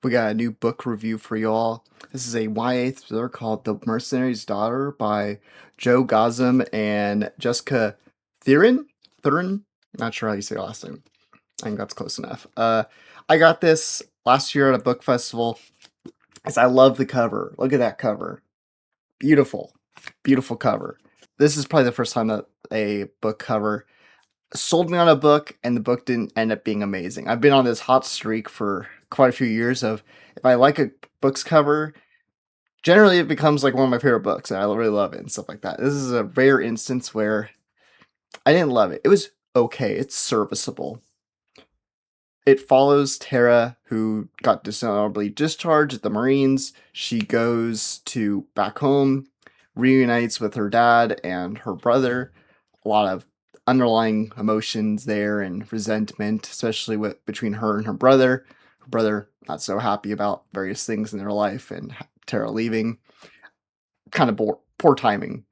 We got a new book review for y'all. This is a YA thriller called The Mercenary's Daughter by Joe Gazzam and Jessica Therrien. Therrien? Not sure how you say her last name. I think that's close enough. I got this last year at a book festival. As I love the cover. Look at that cover. Beautiful. Beautiful cover. This is probably the first time that a book cover sold me on a book and the book didn't end up being amazing. I've been on this hot streak for quite a few years of if I like a book's cover, generally it becomes like one of my favorite books and I really love it and stuff like that. This is a rare instance where I didn't love it. It was okay, it's serviceable. It follows Tara, who got dishonorably discharged at the Marines. She goes to back home, reunites with her dad and her brother. A lot of underlying emotions there and resentment, especially between her and her brother. Her brother not so happy about various things in their life and Tara leaving. Kind of poor timing.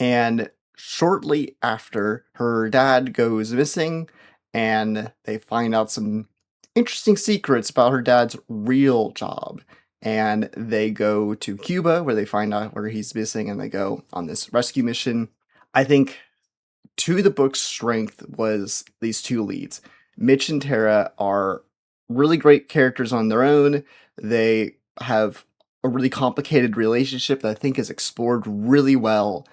And shortly after, her dad goes missing, and they find out some interesting secrets about her dad's real job. And they go to Cuba, where they find out where he's missing, and they go on this rescue mission. I think to the book's strength was these two leads. Mitch and Tara are really great characters on their own. They have a really complicated relationship that I think is explored really well.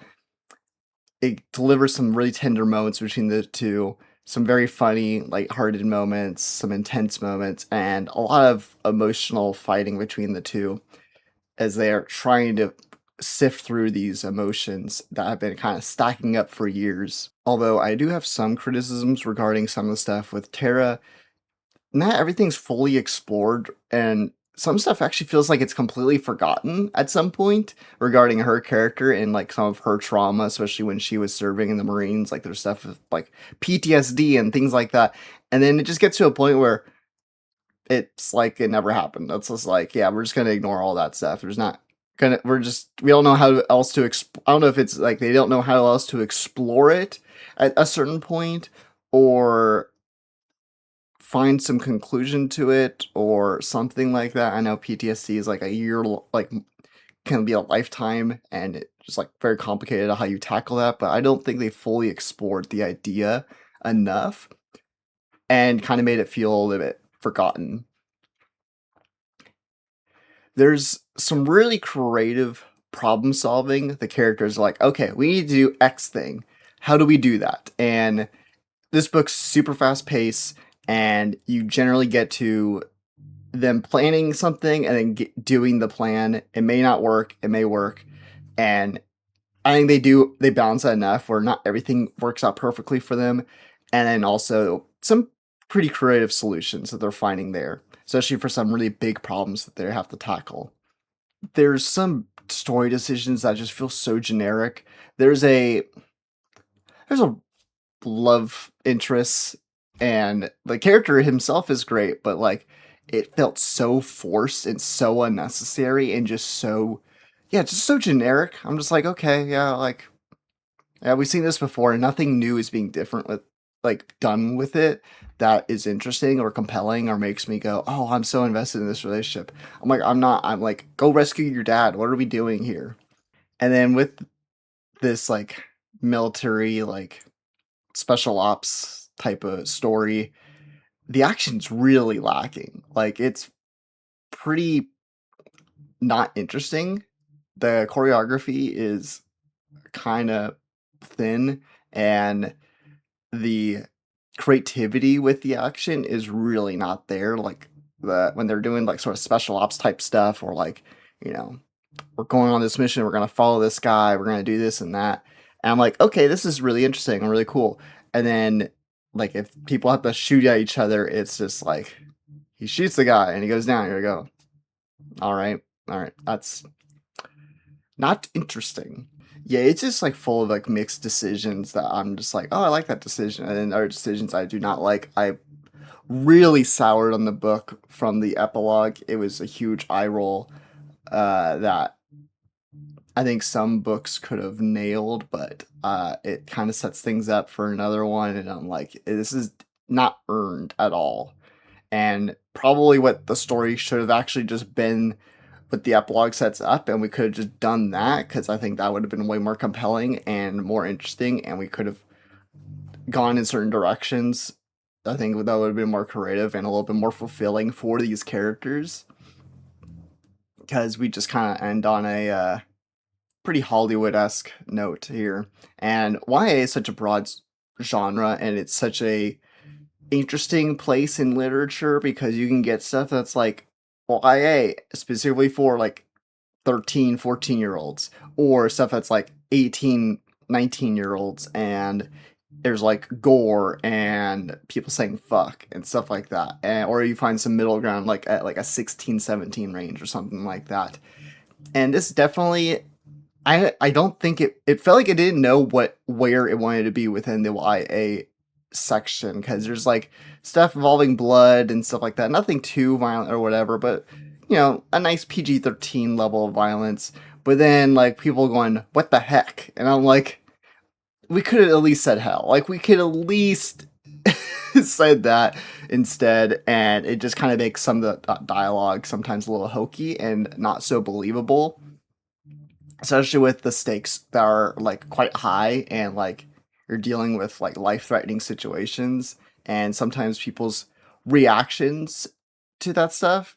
It delivers some really tender moments between the two, some very funny, lighthearted moments, some intense moments, and a lot of emotional fighting between the two as they are trying to sift through these emotions that have been kind of stacking up for years. Although I do have some criticisms regarding some of the stuff with Tara. Not everything's fully explored, and some stuff actually feels like it's completely forgotten at some point regarding her character and like some of her trauma, especially when she was serving in the Marines. Like there's stuff with like PTSD and things like that. And then it just gets to a point where it's like it never happened. It's just like, yeah, we're just gonna ignore all that stuff. There's not gonna we don't know how else to I don't know if it's like they don't know how else to explore it at a certain point or find some conclusion to it or something like that. I know PTSD is like a year, like can be a lifetime, and it's just like very complicated how you tackle that. But I don't think they fully explored the idea enough and kind of made it feel a little bit forgotten. There's some really creative problem solving. The characters are like, okay, we need to do X thing. How do we do that? And this book's super fast paced, and you generally get to them planning something and then doing the plan. It may not work, it may work, and I think they balance that enough where not everything works out perfectly for them, and then also some pretty creative solutions that they're finding there, especially for some really big problems that they have to tackle. There's some story decisions that just feel so generic. There's a love interest, and the character himself is great, but like it felt so forced and so unnecessary and just so, yeah, just so generic. I'm just like, okay, yeah, like, yeah, we've seen this before, and nothing new is being different with like done with it that is interesting or compelling or makes me go, oh, I'm so invested in this relationship. I'm like, I'm not. I'm like, go rescue your dad. What are we doing here? And then with this like military like special ops type of story, the action's really lacking. Like it's pretty not interesting. The choreography is kind of thin, and the creativity with the action is really not there. Like when they're doing like sort of special ops type stuff, or like, you know, we're going on this mission, we're gonna follow this guy, we're gonna do this and that. And I'm like, okay, this is really interesting and really cool. And then like if people have to shoot at each other, it's just like he shoots the guy and he goes down. Here we go. All right, that's not interesting. Yeah, it's just like full of like mixed decisions that I'm just like, oh, I like that decision, and then other decisions I do not like. I really soured on the book from the epilogue. It was a huge eye roll that I think some books could have nailed, but it kind of sets things up for another one, and I'm like, this is not earned at all. and probably what the story should have actually just been what the epilogue sets up, and we could have just done that because I think that would have been way more compelling and more interesting, and we could have gone in certain directions. I think that would have been more creative and a little bit more fulfilling for these characters because we just kind of end on a pretty Hollywood-esque note here. And YA is such a broad genre, and it's such a interesting place in literature because you can get stuff that's like YA specifically for like 13, 14 year olds, or stuff that's like 18, 19 year olds, and there's like gore and people saying fuck and stuff like that. And, or you find some middle ground like at like a 16, 17 range or something like that. And this definitely, I don't think it felt like it didn't know where it wanted to be within the YA section, because there's like stuff involving blood and stuff like that. Nothing too violent or whatever, but a nice PG-13 level of violence. But then like people going, "What the heck?" And I'm like, we could have at least said hell. Like we could at least said that instead, and it just kind of makes some of the dialogue sometimes a little hokey and not so believable, especially with the stakes that are like quite high, and like you're dealing with like life-threatening situations, and sometimes people's reactions to that stuff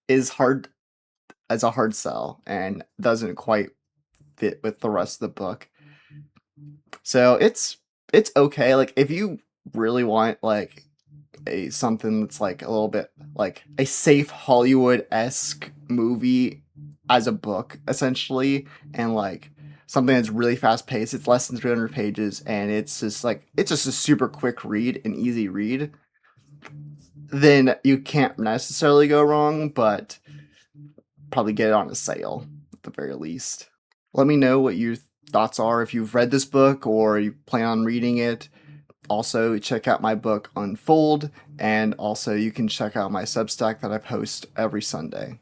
is hard as a hard sell and doesn't quite fit with the rest of the book. So it's okay. Like if you really want like a something that's like a little bit like a safe Hollywood-esque movie as a book, essentially, and like something that's really fast paced. It's less than 300 pages, and it's just a super quick read, an easy read. Then you can't necessarily go wrong, but probably get it on a sale at the very least. Let me know what your thoughts are if you've read this book or you plan on reading it. Also, check out my book Unfold, and also you can check out my Substack that I post every Sunday.